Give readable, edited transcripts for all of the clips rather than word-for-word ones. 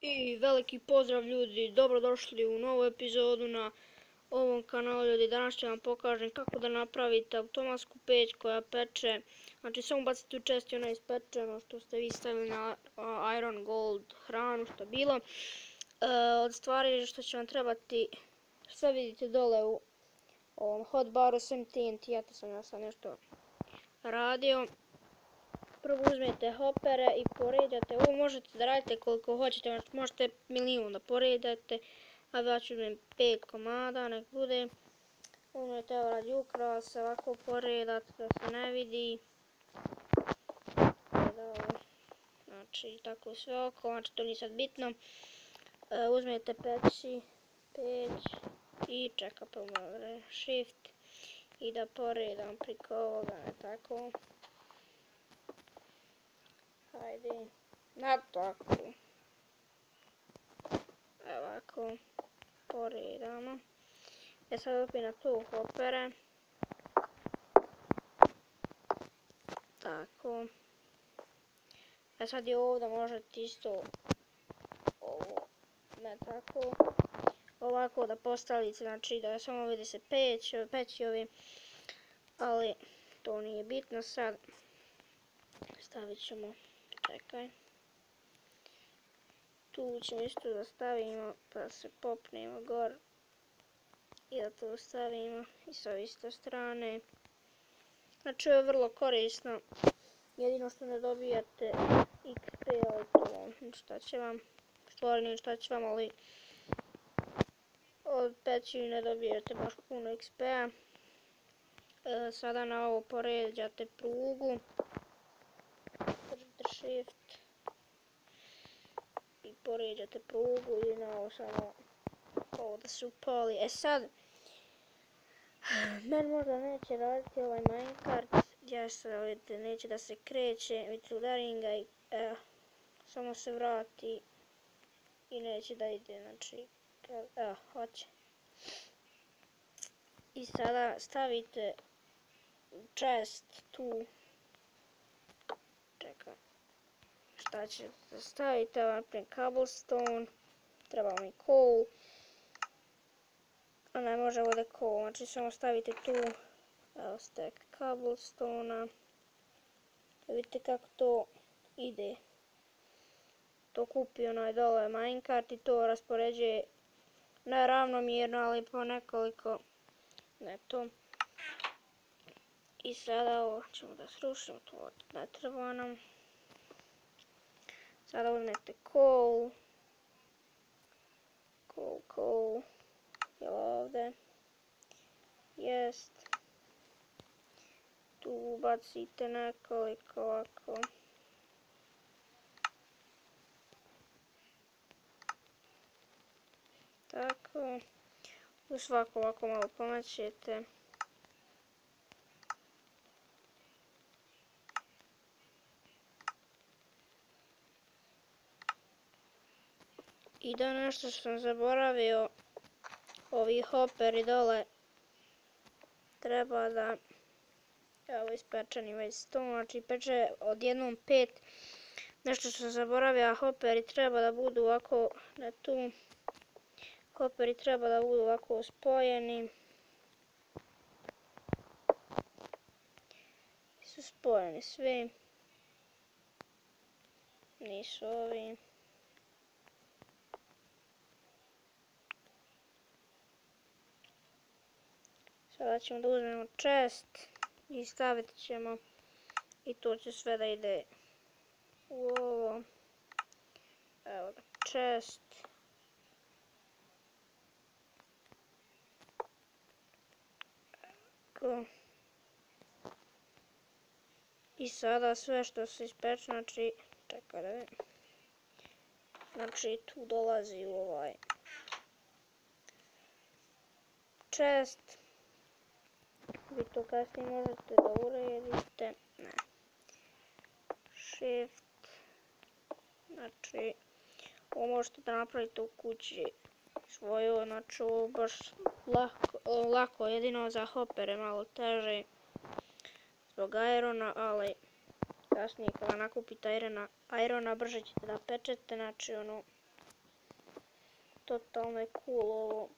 I veliki pozdrav ljudi, dobrodošli u novu epizodu na ovom kanalu ljudi. Danas ću vam pokažem kako da napravite automatsku peć koja peče. Znači samo bacite u čest i ona ispeče ono što ste vi stavili na Iron Gold hranu što je bilo. Od stvari što će vam trebati, sve vidite dole u ovom hotbaru, sem TNT, ja sam ja sad nešto radio. Prvo uzmete hopere i poređate, ovo možete da radite koliko hoćete, možete milijun da poređate, a ja ću uzmem 5 komada, nek bude. Uzmete evo radi ukrasa, ovako poredate da se ne vidi. Znači tako sve oko, znači to nije sad bitno. Uzmete peć i čeka pomalo shift i da poredam priko ovoga, ne tako. Hajde, na tako. Evo ovako, poredamo. Sad opet na tu hopere. Tako. Sad je ovdje možete isto ovo, ne tako. Ovako da postavite, znači da samo vidi se peći ovi, ali to nije bitno sad. Stavit ćemo, čekaj. Tu ćemo isto da stavimo, pa da se popnemo gor i da to stavimo i sa iste strane. Znači ovo je vrlo korisno, jedino što ne dobijate XP, ali to šta će vam, stvarno šta će vam, ali od peći ne dobijate baš puno XP-a. Sada na ovo poređate prugu, držite shift i poređate prugu i na ovo samo ovo da se upali. Sad, meni možda neće raditi ovaj minecart, ja sad vidite neće da se kreće, vidite udarim ga i samo se vrati i neće da ide, znači, evo, hoće. I sada stavite chest tu, čekaj, šta ćete staviti, evo naprijed cobblestone, treba mi coal, a ne može ovdje coal, znači samo stavite tu, evo stack cobblestone, vidite kako to ide, to kupi onaj dole minecart i to raspoređuje ne ravnomjerno, ali po nekoliko, ne to. I sada ovo ćemo da srušimo, to ne treba nam. Sada uzmete coal, je ovdje, jest, tu bacite nekoliko ovako. Tako, u svako ovako malo pomećete. I da nešto što sam zaboravio, ovi hoperi dole treba da, evo ispečeni već to, znači peče odjednom 5, nešto što sam zaboravio, a hoperi treba da budu ovako, ne tu, hoperi treba da budu ovako spojeni, su spojeni svi, nisu ovi. Sada ćemo da uzmemo chest i stavit ćemo i to će sve da ide u ovo. Evo ga, chest. I sada sve što se ispeče, znači, čekaj da vidim. Znači tu dolazi u ovaj chest. Vi to kasnije možete da uredite, ne, shift, znači ovo možete da napravite u kući svoju, znači ovo baš lako, jedino za hopere malo teže zbog irona, ali kasnije kada nakupite irona brže ćete da pečete, znači ono Totalno je cool ovo.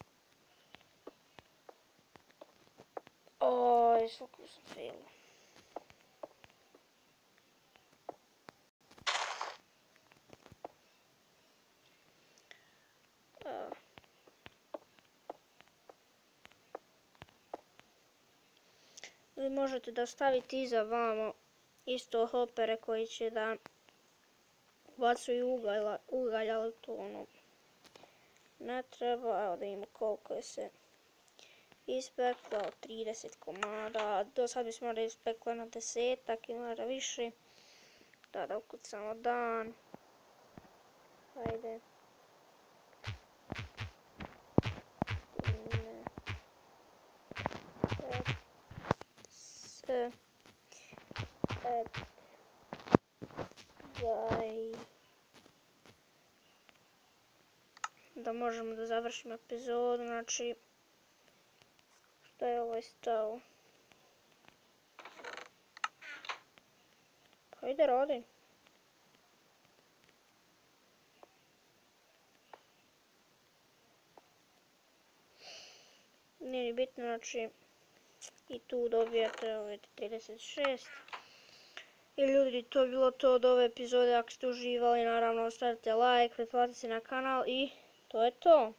Oj, svako sam failo. Vi možete da stavite iza vamo isto hopere koji će da bacuju ugalj, ali to ono ne treba. Evo da imamo koliko je se ispekla, 30 komada. Do sad bismo da ispekla na 10-ak ili više. Da ukucamo dan. Hajde. Da možemo da završimo epizodu, znači što je ovaj stao? Pa ide radi. Nije ni bitno, znači i tu dobijate ove 36. I ljudi, to je bilo to od ove epizode. Ako ste uživali, naravno ostavite like, pretplatite se na kanal i to je to.